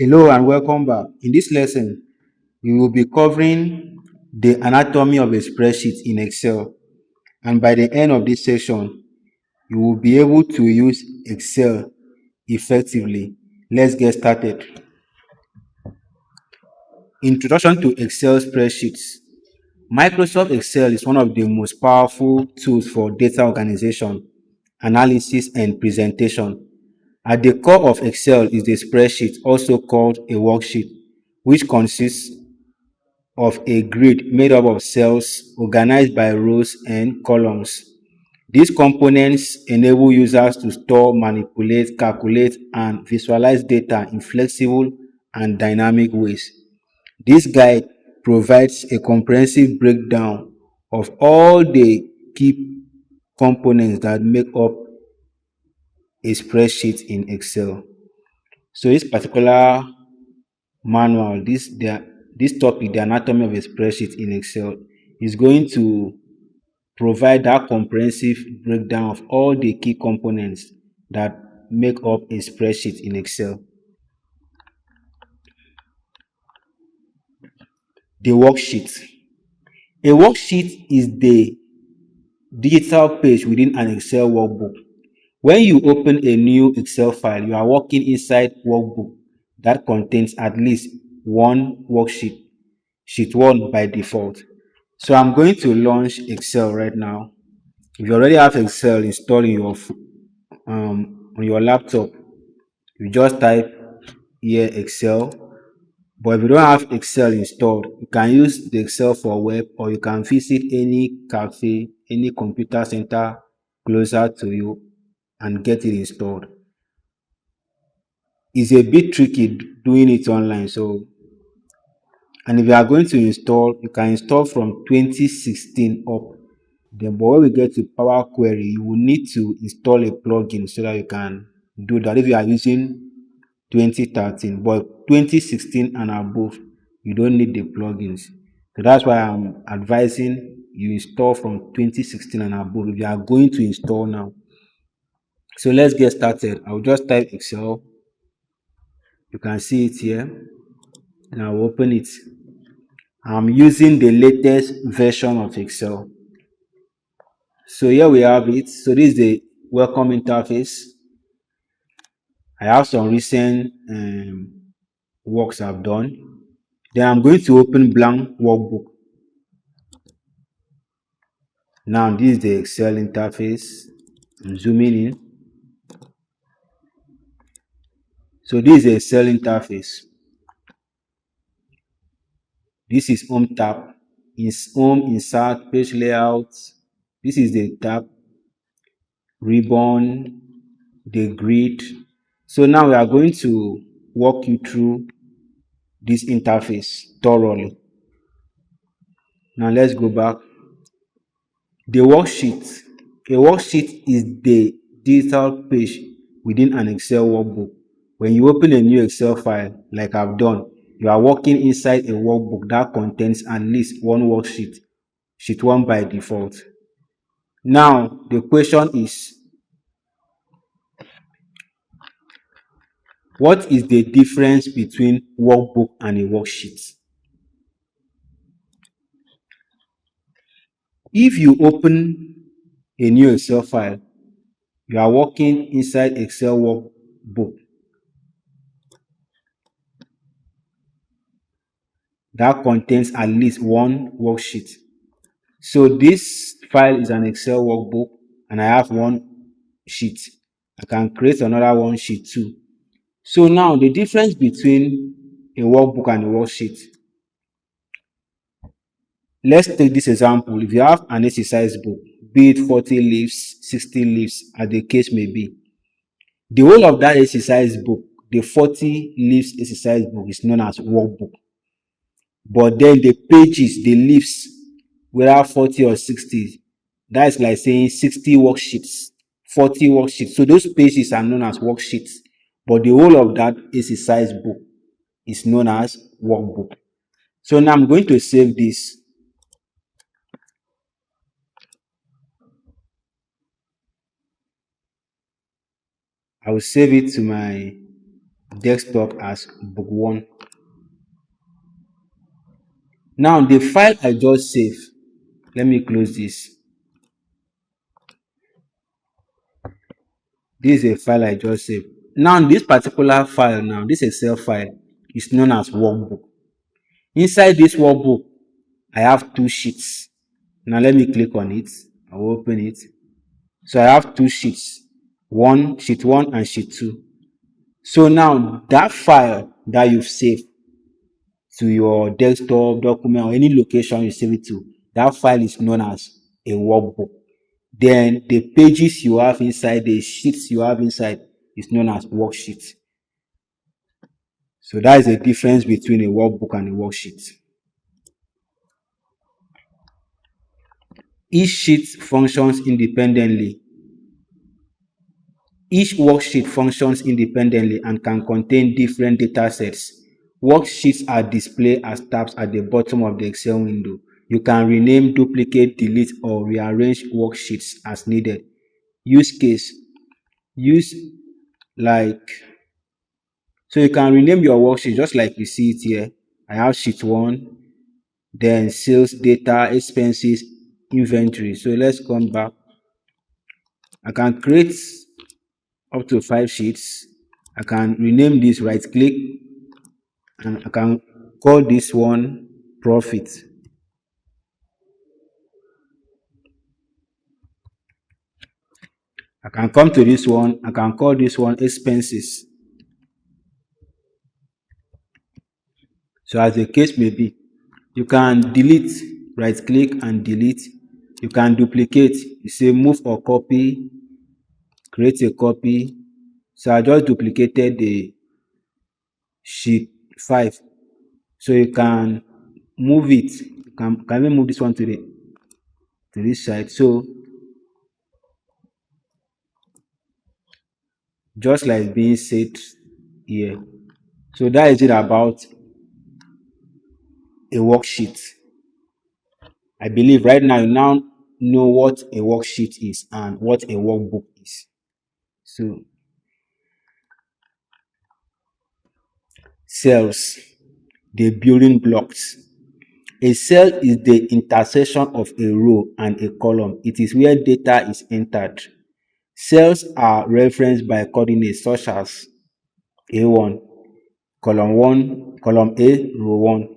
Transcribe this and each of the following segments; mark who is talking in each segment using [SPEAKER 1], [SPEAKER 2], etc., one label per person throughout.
[SPEAKER 1] Hello and welcome back. In this lesson, we will be covering the anatomy of a spreadsheet in Excel. And by the end of this session, you will be able to use Excel effectively. Let's get started. Introduction to Excel spreadsheets. Microsoft Excel is one of the most powerful tools for data organization, analysis, and presentation. At the core of Excel is the spreadsheet, also called a worksheet, which consists of a grid made up of cells organized by rows and columns. These components enable users to store, manipulate, calculate, and visualize data in flexible and dynamic ways. This guide provides a comprehensive breakdown of all the key components that make up a spreadsheet in Excel. So this particular manual, this topic, the anatomy of a spreadsheet in Excel, is going to provide that comprehensive breakdown of all the key components that make up a spreadsheet in Excel. The worksheet. A worksheet is the digital page within an Excel workbook. When you open a new Excel file, you are working inside workbook that contains at least one worksheet, sheet 1 by default. So I'm going to launch Excel right now. If you already have Excel installed in on your laptop, you just type here Excel. But if you don't have Excel installed, you can use the Excel for web, or you can visit any cafe, any computer center closer to you and get it installed. It's a bit tricky doing it online. So, and if you are going to install, you can install from 2016 up. Then, but when we get to Power Query, you will need to install a plugin so that you can do that. If you are using 2013, but 2016 and above, you don't need the plugins. So that's why I'm advising you install from 2016 and above if you are going to install now. So let's get started. I'll just type Excel. You can see it here. And I'll open it. I'm using the latest version of Excel. So here we have it. So this is the welcome interface. I have some recent works I've done. Then I'm going to open blank workbook. Now this is the Excel interface. I'm zooming in. So this is the Excel interface. This is home tab. Is home, insert, page layout. This is the tab, ribbon, the grid. So now we are going to walk you through this interface thoroughly. Now let's go back. The worksheet. A worksheet is the digital page within an Excel workbook. When you open a new Excel file, like I've done, you are working inside a workbook that contains at least one worksheet, sheet 1 by default. Now, the question is, what is the difference between workbook and a worksheet? If you open a new Excel file, you are working inside Excel workbook that contains at least one worksheet. So this file is an Excel workbook and I have one sheet. I can create another one sheet too. So now the difference between a workbook and a worksheet. Let's take this example. If you have an exercise book, be it 40 leaves, 60 leaves, as the case may be, the whole of that exercise book, the 40 leaves exercise book, is known as workbook. But then the pages, the leaves, whether 40 or 60, that's like saying 60 worksheets, 40 worksheets. So those pages are known as worksheets. But the whole of that exercise book is known as workbook. So now I'm going to save this. I will save it to my desktop as book one. Now the file I just saved, let me close this. This is a file I just saved. Now this particular file now, this Excel file is known as workbook. Inside this workbook, I have two sheets. Now let me click on it. I will open it. So I have two sheets, sheet one and sheet two. So now that file that you've saved to your desktop document or any location you save it to, that file is known as a workbook. Then the pages you have inside, the sheets you have inside is known as worksheets. So that is the difference between a workbook and a worksheet. Each sheet functions independently. Each worksheet functions independently and can contain different data sets. Worksheets are displayed as tabs at the bottom of the Excel window. You can rename, duplicate, delete, or rearrange worksheets as needed. Use case. Use like, so you can rename your worksheet just like you see it here. I have sheet one, then sales data, expenses, inventory. So let's come back. I can create up to 5 sheets. I can rename this, right click, and I can call this one profit. I can come to this one, I can call this one expenses. So as the case may be, you can delete, right click and delete. You can duplicate, you say move or copy, create a copy. So I just duplicated the sheet 5. So you can move it, can we move this one to this side. So just like being said here. So that is it about a worksheet. I believe right now you now know what a worksheet is and what a workbook is. So cells, the building blocks. A cell is the intersection of a row and a column. It is where data is entered. Cells are referenced by coordinates such as A1, column 1, column A, row 1.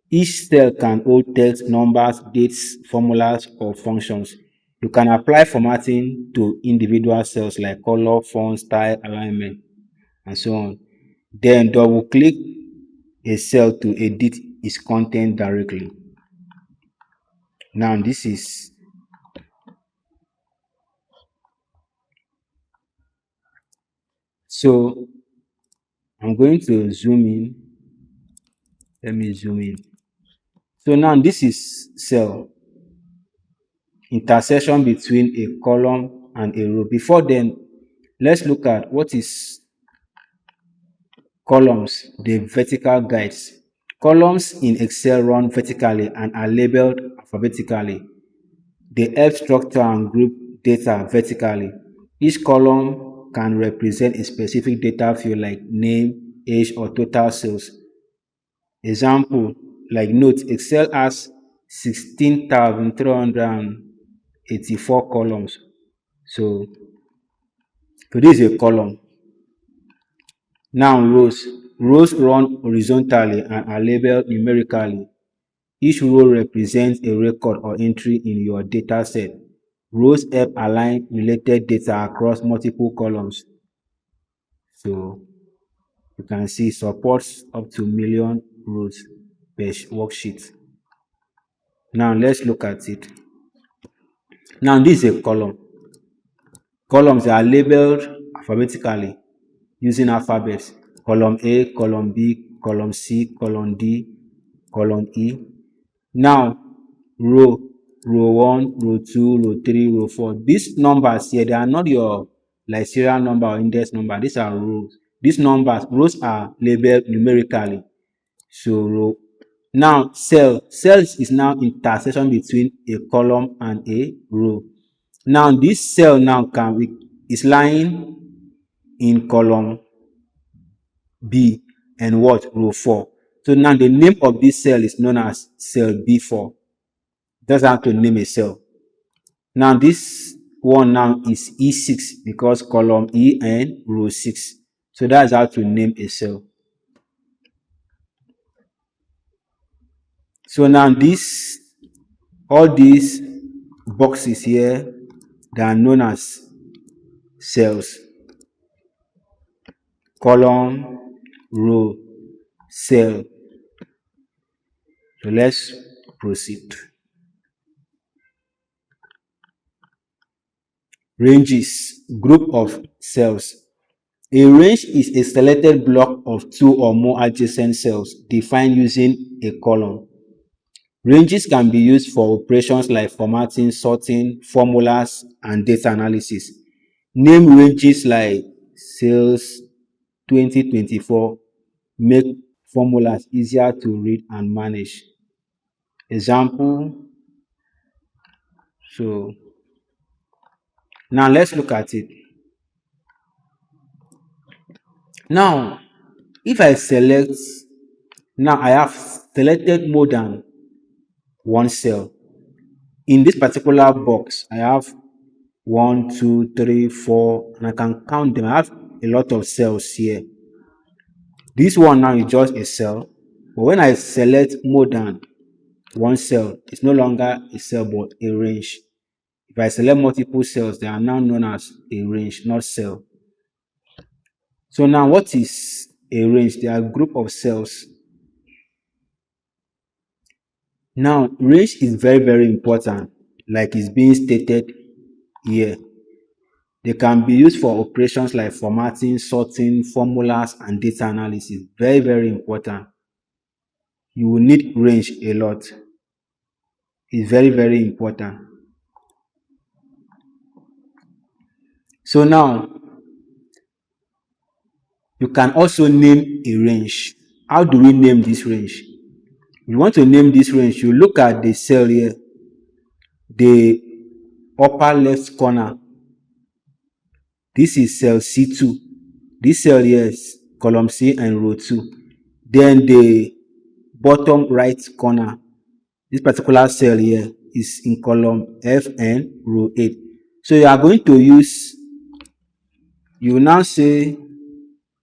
[SPEAKER 1] Each cell can hold text, numbers, dates, formulas, or functions. You can apply formatting to individual cells like color, font, style, alignment, and so on. Then double click a cell to edit its content directly. Now this is, so I'm going to zoom in. Let me zoom in. So now this is cell, intersection between a column and a row. Before then, let's look at what is columns, the vertical guides. Columns in Excel run vertically and are labeled alphabetically. They help structure and group data vertically. Each column can represent a specific data field like name, age, or total sales. Example, like note, Excel has 16,384 columns. So this is a column. Now rows. Rows run horizontally and are labeled numerically. Each row represents a record or entry in your data set. Rows help align related data across multiple columns. So you can see supports up to million rows per worksheet. Now let's look at it. Now this is a column. Columns are labeled alphabetically using alphabets. Column A, column B, column C, column D, column E. Now row 1, row 2, row 3, row 4. These numbers here, they are not your like serial number or index number. These are rows. These rows are labeled numerically. So row. Now cells is now intersection between a column and a row. Now this cell now is lying in column B, and what? Row 4. So now the name of this cell is known as cell B4. Just have to name a cell. Now this one now is E6 because column E and row 6. So that's how to name a cell. So now this, all these boxes here, they are known as cells. Column, row, cell. So let's proceed. Ranges, group of cells. A range is a selected block of two or more adjacent cells defined using a column. Ranges can be used for operations like formatting, sorting, formulas, and data analysis. Name ranges like sales 2024 make formulas easier to read and manage. Example, so now let's look at it. Now, if I select, now I have selected more than one cell. In this particular box, I have 1, 2, 3, 4, and I can count them. I have a lot of cells here. This one now is just a cell, but when I select more than one cell, it's no longer a cell but a range. If I select multiple cells, they are now known as a range, not cell. So now what is a range? They are a group of cells. Now, range is very, very important, like it's being stated here. They can be used for operations like formatting, sorting, formulas, and data analysis. Very, very important. You will need range a lot. It's very, very important. So now, you can also name a range. How do we name this range? You want to name this range, you look at the cell here, the upper left corner. This is cell C2. This cell here is column C and row 2. Then the bottom right corner, this particular cell here is in column F and row 8. So you are going to use, you will now say,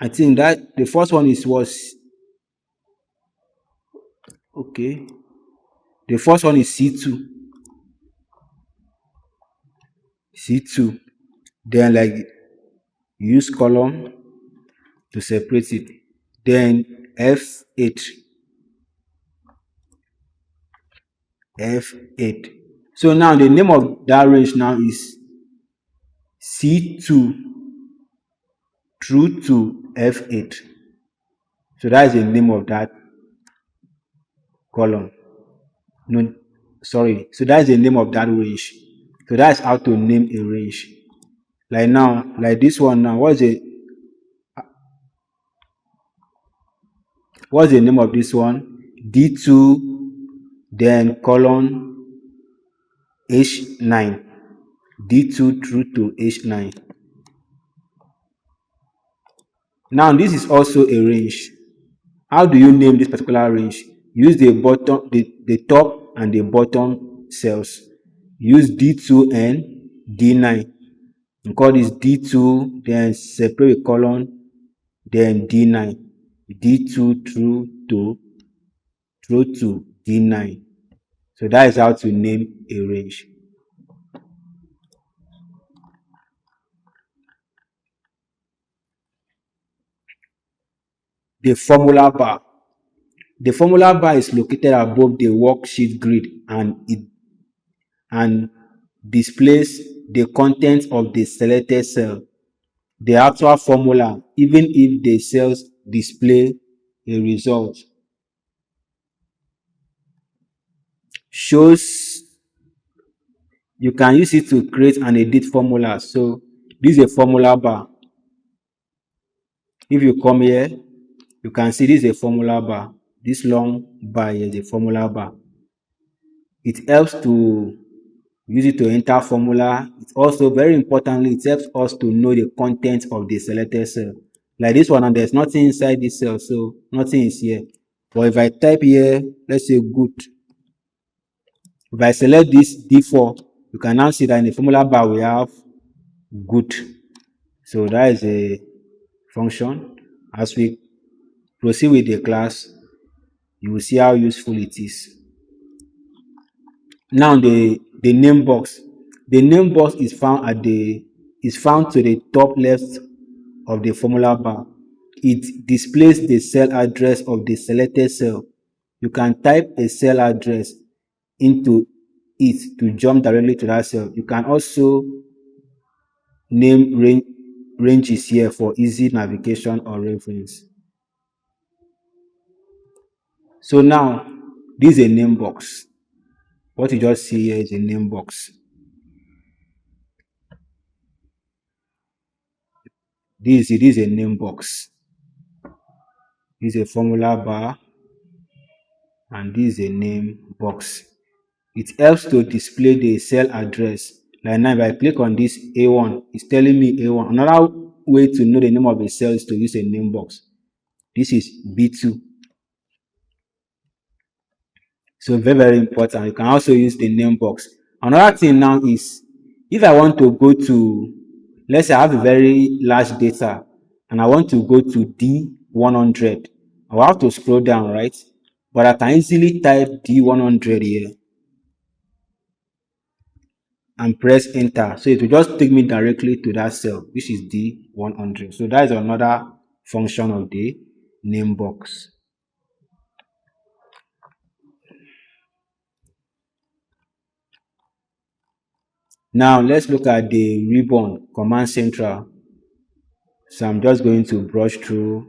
[SPEAKER 1] I think that the first one is was, okay, the first one is C2. C2. Then like use column to separate it. Then F8. F8. So now the name of that range now is C2 through to F8. So that is the name of that column. No, sorry. So that is the name of that range. So that's how to name a range. Like now, like this one now, what's the name of this one? D2, then colon H9. D2 through to H9. Now this is also a range. How do you name this particular range? Use the bottom, the top and the bottom cells. Use D2 and D9. You call this D2, then separate a colon, then D9. D2 through to D9. So that is how to name a range. The formula bar. The formula bar is located above the worksheet grid and displays the content of the selected cell. The actual formula, even if the cells display a result, shows you can use it to create and edit formula. So this is a formula bar. If you come here, you can see this is a formula bar. This long bar is a formula bar. It helps to use it to enter formula. It also, very importantly, it helps us to know the content of the selected cell. Like this one, and there's nothing inside this cell, so nothing is here. But if I type here, let's say good, if I select this D4, you can now see that in the formula bar we have good. So that is a function. As we proceed with the class, you will see how useful it is. Now the name box. The name box is found to the top left of the formula bar. It displays the cell address of the selected cell. You can type a cell address into it to jump directly to that cell. You can also name ranges here for easy navigation or reference. So now this is a name box. What you just see here is a name box. This is a name box. This is a formula bar and this is a name box. It helps to display the cell address. Like now, if I click on this A1, it's telling me A1. Another way to know the name of a cell is to use a name box. This is B2. So very important. You can also use the name box. Another thing now is if I want to go to, let's say I have a very large data and I want to go to D100. I will have to scroll down, right? But I can easily type D100 here and press enter. So it will just take me directly to that cell, which is D100. So that is another function of the name box. Now let's look at the ribbon command central. So I'm just going to brush through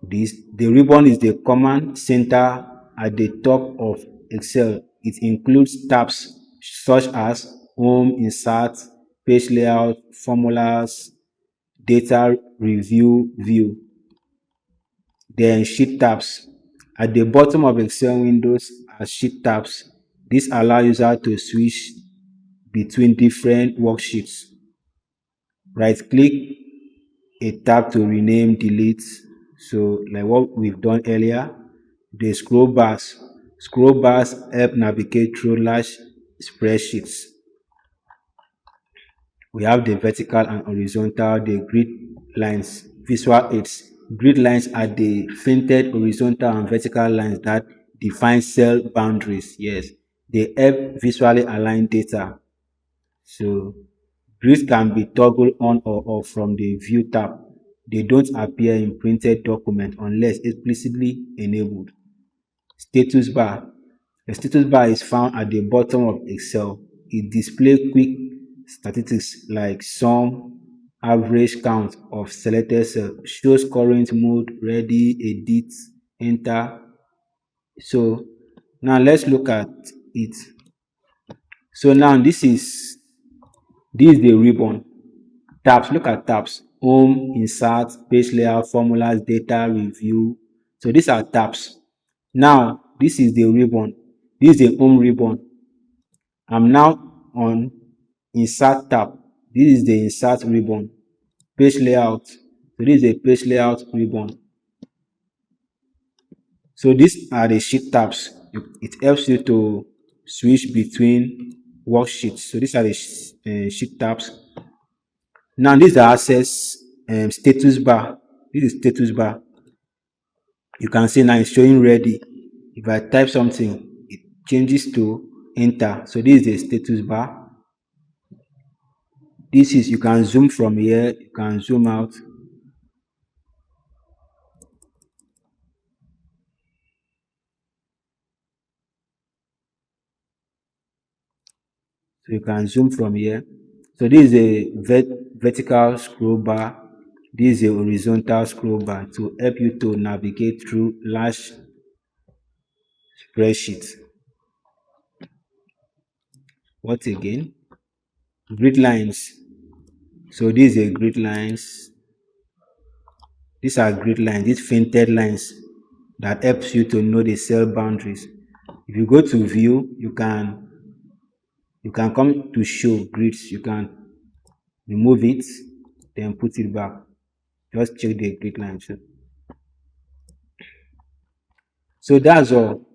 [SPEAKER 1] this. The ribbon is the command center at the top of Excel. It includes tabs such as home, insert, page layout, formulas, data review, view. Then sheet tabs. At the bottom of Excel windows are sheet tabs. This allows user to switch between different worksheets. Right click a tab to rename, delete. So like what we've done earlier. The scroll bars. Scroll bars help navigate through large spreadsheets. We have the vertical and horizontal, the grid lines, visual aids. Grid lines are the fainted horizontal and vertical lines that define cell boundaries. Yes, they help visually align data. So grids can be toggled on or off from the view tab. They don't appear in printed document unless explicitly enabled. Status bar. The status bar is found at the bottom of Excel. It displays quick statistics like sum, average count of selected cells, shows current mode, ready, edit, enter. So now let's look at it. So now this is the ribbon. Tabs, look at tabs. Home, insert, page layout, formulas, data, review. So these are tabs. Now, this is the ribbon. This is the home ribbon. I'm now on insert tab. This is the insert ribbon. Page layout. So this is a page layout ribbon. So these are the sheet tabs. It helps you to switch between worksheets. So these are the sheet tabs. Now this is the access status bar. This is status bar. You can see now it's showing ready. If I type something, it changes to enter. So this is the status bar. This is, you can zoom from here, you can zoom out. So you can zoom from here. So this is a vertical scroll bar. This is a horizontal scroll bar to help you to navigate through large spreadsheets. What again? Grid lines. So these are grid lines. These are grid lines, these fainted lines that helps you to know the cell boundaries. If you go to view, you can come to show grids. You can remove it, then put it back. Just check the grid line too. So that's all.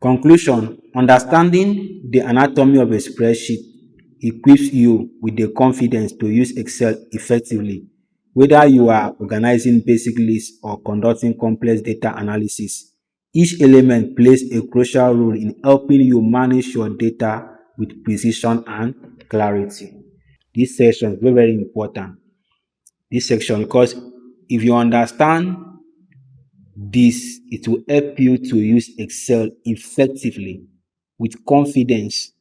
[SPEAKER 1] Conclusion: understanding the anatomy of a spreadsheet equips you with the confidence to use Excel effectively, whether you are organizing basic lists or conducting complex data analysis. Each element plays a crucial role in helping you manage your data with precision and clarity. This section is very, very important. This section, because if you understand this, it will help you to use Excel effectively with confidence